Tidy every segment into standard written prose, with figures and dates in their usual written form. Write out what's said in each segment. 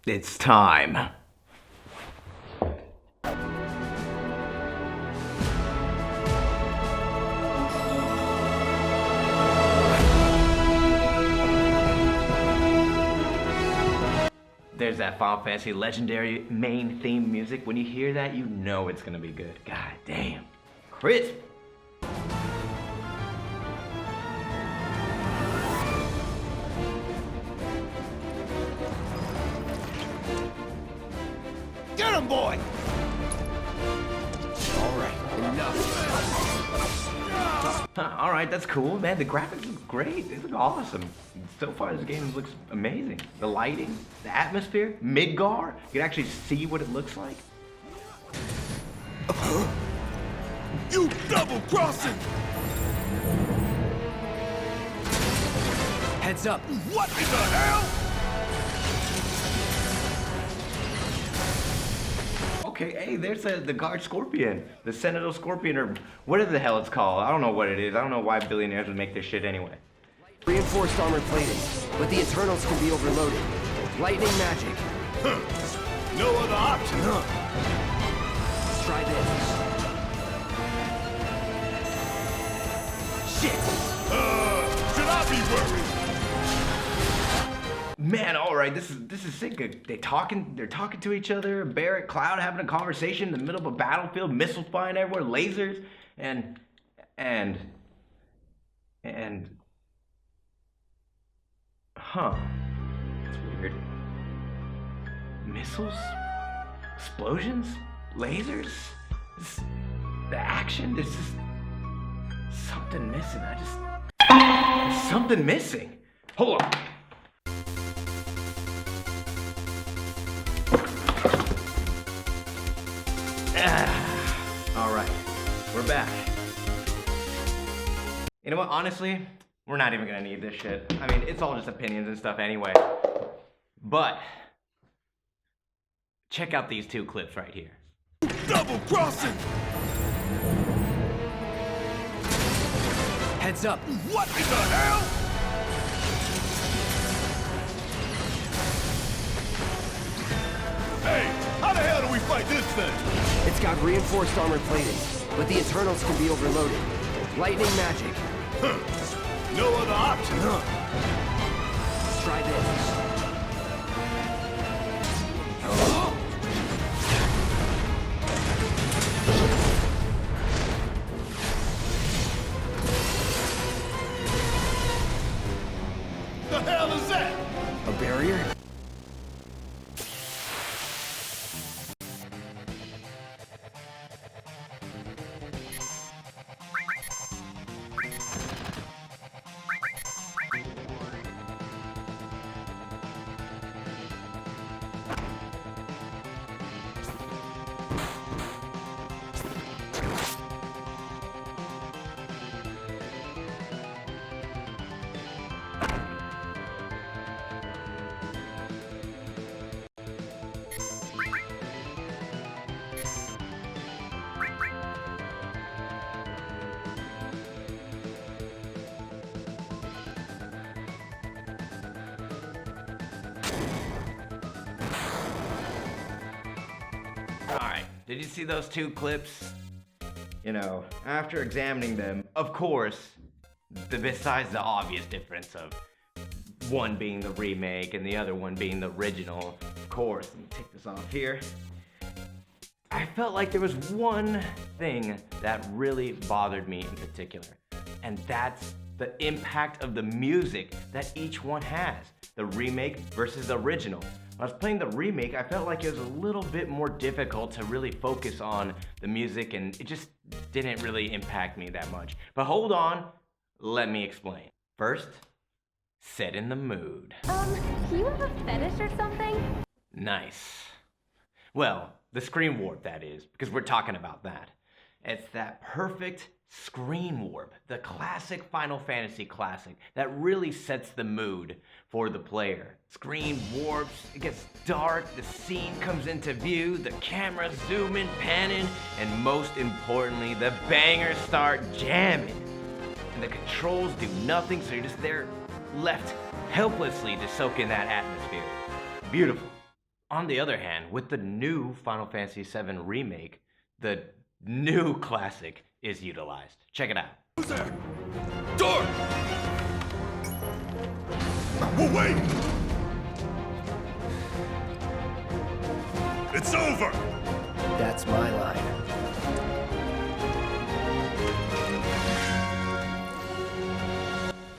It's time. There's that Final Fantasy legendary main theme music. When you hear that, you know it's gonna be good. God damn. Crisp. Get him, boy! Alright, enough. Alright, that's cool, man. The graphics look great. They look awesome. So far, this game looks amazing. The lighting, the atmosphere, Midgar. You can actually see what it looks like. You double-crossing! Heads up. What in the hell? Okay, hey, there's the guard scorpion. The Sentinel scorpion, or whatever the hell it's called. I don't know what it is. I don't know why billionaires would make this shit anyway. Reinforced armor plating, but the Eternals can be overloaded. Lightning magic. Huh. No other option, huh? Try this. Shit! Should I be worried? Man, all right, this is sick. They're talking to each other. Barrett, Cloud having a conversation in the middle of a battlefield, missiles flying everywhere, lasers, and huh? That's weird. Missiles, explosions, lasers. The action. There's just something missing. There's something missing. Hold on. All right, we're back. You know what, honestly, we're not even gonna need this shit. I mean, it's all just opinions and stuff anyway. But, check out these two clips right here. Double-crossing! Heads up. What in the hell? Hey, how the hell do we fight this thing? It's got reinforced armor plating, but the Eternals can be overloaded. Lightning magic. Huh. No other option, huh? Try this. The hell is that? A barrier? Alright, did you see those two clips? You know, after examining them, of course, besides the obvious difference of one being the remake and the other one being the original, of course, let me take this off here. I felt like there was one thing that really bothered me in particular, and that's the impact of the music that each one has. The remake versus the original. When I was playing the remake, I felt like it was a little bit more difficult to really focus on the music, and it just didn't really impact me that much. But hold on, let me explain. First, set in the mood. Do you have a fetish or something? Nice. Well, the screen warp, that is, because we're talking about that. It's that perfect screen warp, the classic Final Fantasy classic that really sets the mood for the player. Screen warps, it gets dark, the scene comes into view, the camera zooming, panning, and most importantly, the bangers start jamming. And the controls do nothing, so you're just there left helplessly to soak in that atmosphere. Beautiful. On the other hand, with the new Final Fantasy VII Remake, the new classic is utilized. Check it out. Who's there? Door! We'll wait! It's over! That's my line.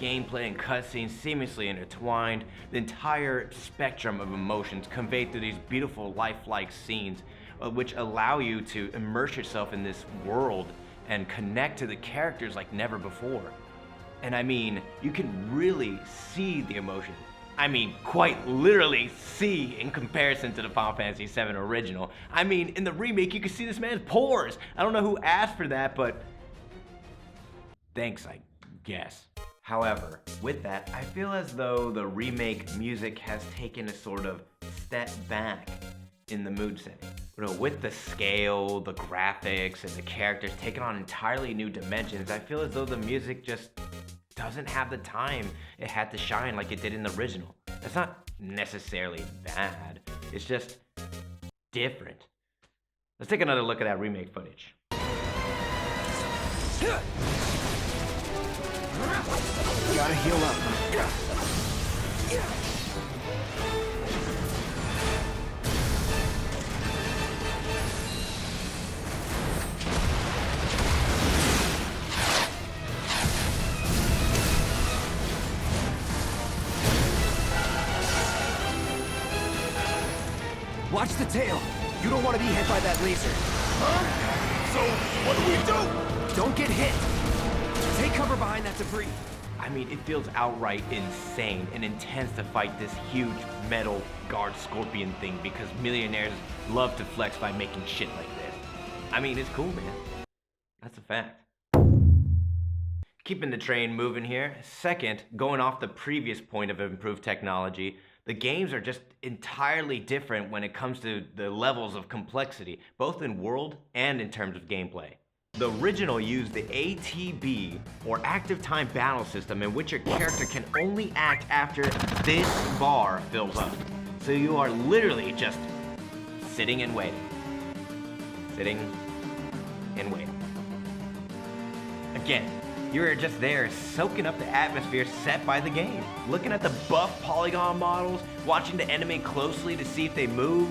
Gameplay and cutscenes seamlessly intertwined, the entire spectrum of emotions conveyed through these beautiful lifelike scenes, which allow you to immerse yourself in this world and connect to the characters like never before. And I mean, you can really see the emotion. I mean, quite literally see in comparison to the Final Fantasy VII original. I mean, in the remake, you can see this man's pores. I don't know who asked for that, but thanks, I guess. However, with that, I feel as though the remake music has taken a sort of step back in the mood setting. You know, with the scale, the graphics, and the characters taking on entirely new dimensions, I feel as though the music just doesn't have the time it had to shine like it did in the original. That's not necessarily bad, it's just different. Let's take another look at that remake footage. Gotta heal up. Watch the tail. You don't want to be hit by that laser. Huh? So, what do we do? Don't get hit. Take cover behind that debris. I mean, it feels outright insane and intense to fight this huge metal guard scorpion thing because millionaires love to flex by making shit like this. I mean, it's cool, man. That's a fact. Keeping the train moving here. Second, going off the previous point of improved technology, the games are just entirely different when it comes to the levels of complexity, both in world and in terms of gameplay. The original used the ATB, or Active Time Battle System, in which your character can only act after this bar fills up. So you are literally just sitting and waiting. Sitting and waiting. Again, you're just there soaking up the atmosphere set by the game, looking at the buff polygon models, watching the enemy closely to see if they move.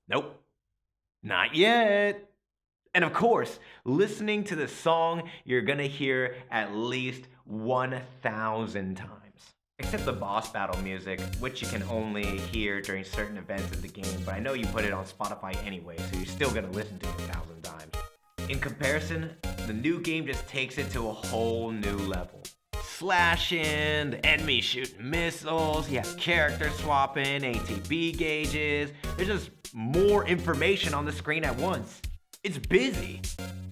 Nope, not yet. And of course, listening to the song you're gonna hear at least 1,000 times. Except the boss battle music, which you can only hear during certain events of the game, but I know you put it on Spotify anyway, so you're still gonna listen to it 1,000 times. In comparison, the new game just takes it to a whole new level. Slashing, the enemy shooting missiles, you have character swapping, ATB gauges, there's just more information on the screen at once. It's busy.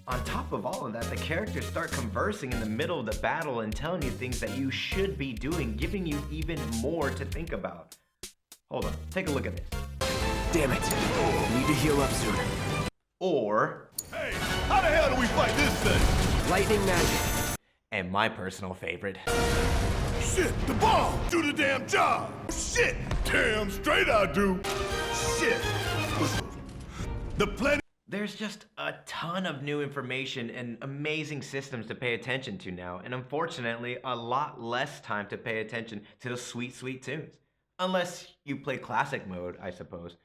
On top of all of that, the characters start conversing in the middle of the battle and telling you things that you should be doing, giving you even more to think about. Hold on, take a look at this. Damn it. Need to heal up soon. Or, Hey, how the hell do we fight this thing? Lightning magic. and my personal favorite, Shit, the ball! Do the damn job! Shit! Damn straight I do! Shit! The planet. there's just a ton of new information and amazing systems to pay attention to now, and unfortunately, a lot less time to pay attention to the sweet, sweet tunes. Unless you play classic mode, I suppose,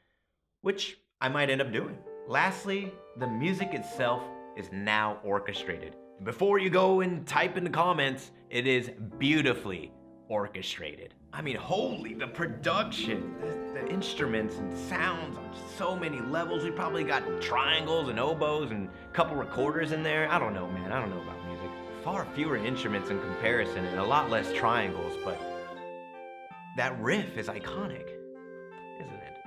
which I might end up doing. Lastly, the music itself is now orchestrated. Before you go and type in the comments, it is beautifully orchestrated. I mean, holy, the production, the instruments and sounds on so many levels. We probably got triangles and oboes and a couple recorders in there. I don't know, man, I don't know about music. Far fewer instruments in comparison and a lot less triangles, but that riff is iconic, isn't it?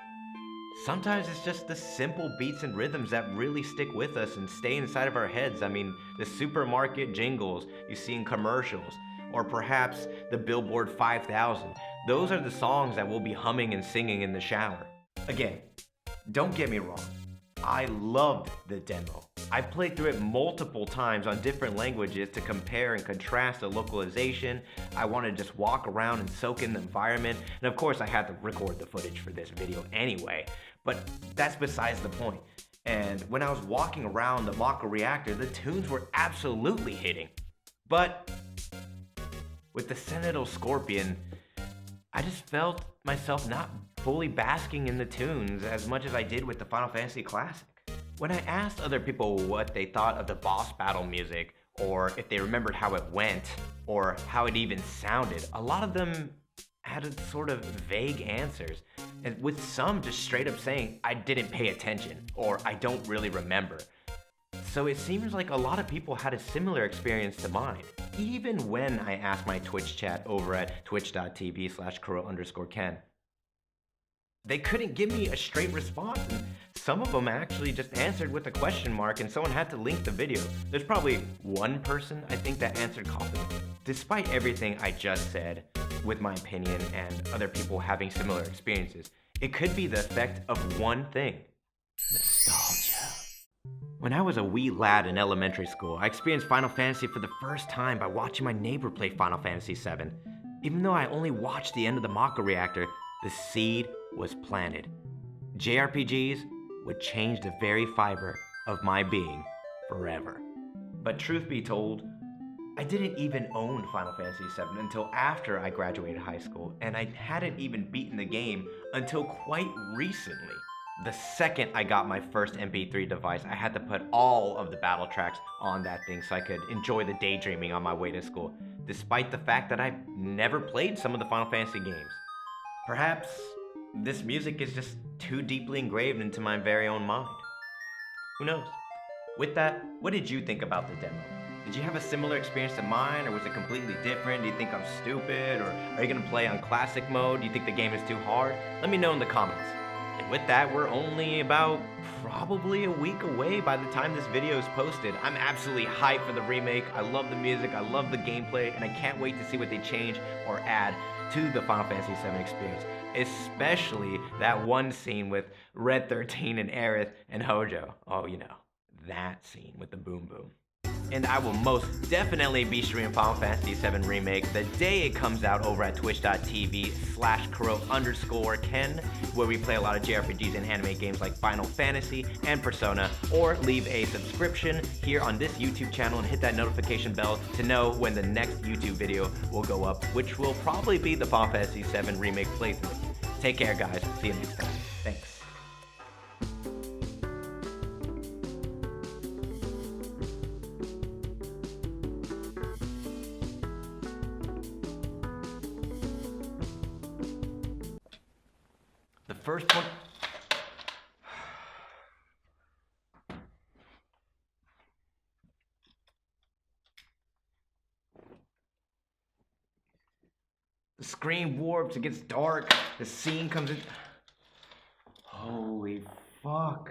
Sometimes it's just the simple beats and rhythms that really stick with us and stay inside of our heads. I mean, the supermarket jingles you see in commercials, or perhaps the Billboard 5000. Those are the songs that we'll be humming and singing in the shower. Again, don't get me wrong. I loved the demo. I played through it multiple times on different languages to compare and contrast the localization. I wanted to just walk around and soak in the environment. And of course I had to record the footage for this video anyway, but that's besides the point. And when I was walking around the Mako reactor, the tunes were absolutely hitting. But with the Sentinel Scorpion, I just felt myself not fully basking in the tunes as much as I did with the Final Fantasy Classic. When I asked other people what they thought of the boss battle music, or if they remembered how it went, or how it even sounded, a lot of them had a sort of vague answers, and with some just straight up saying, I didn't pay attention, or I don't really remember. So it seems like a lot of people had a similar experience to mine. Even when I asked my Twitch chat over at twitch.tv/Kuro_Ken. They couldn't give me a straight response, and some of them actually just answered with a question mark and someone had to link the video. There's probably one person I think that answered confidently. Despite everything I just said, with my opinion and other people having similar experiences, it could be the effect of one thing: nostalgia. When I was a wee lad in elementary school, I experienced Final Fantasy for the first time by watching my neighbor play Final Fantasy VII. Even though I only watched the end of the Mako reactor, the seed was planted. JRPGs would change the very fiber of my being forever. But truth be told, I didn't even own Final Fantasy VII until after I graduated high school, and I hadn't even beaten the game until quite recently. The second I got my first MP3 device, I had to put all of the battle tracks on that thing so I could enjoy the daydreaming on my way to school, despite the fact that I've never played some of the Final Fantasy games. Perhaps this music is just too deeply engraved into my very own mind. Who knows? With that, what did you think about the demo? Did you have a similar experience to mine, or was it completely different? Do you think I'm stupid, or are you gonna play on classic mode? Do you think the game is too hard? Let me know in the comments. And with that, we're only about probably a week away by the time this video is posted. I'm absolutely hyped for the remake. I love the music, I love the gameplay, and I can't wait to see what they change or add to the Final Fantasy VII experience. Especially that one scene with Red 13 and Aerith and Hojo. Oh, you know, that scene with the boom boom. And I will most definitely be streaming Final Fantasy VII Remake the day it comes out over at twitch.tv/Kuro_Ken, where we play a lot of JRPGs and anime games like Final Fantasy and Persona, or leave a subscription here on this YouTube channel and hit that notification bell to know when the next YouTube video will go up, which will probably be the Final Fantasy VII Remake playthrough. Take care, guys. See you next time. Thanks. The first one. The screen warps, it gets dark, the scene comes in. Holy fuck.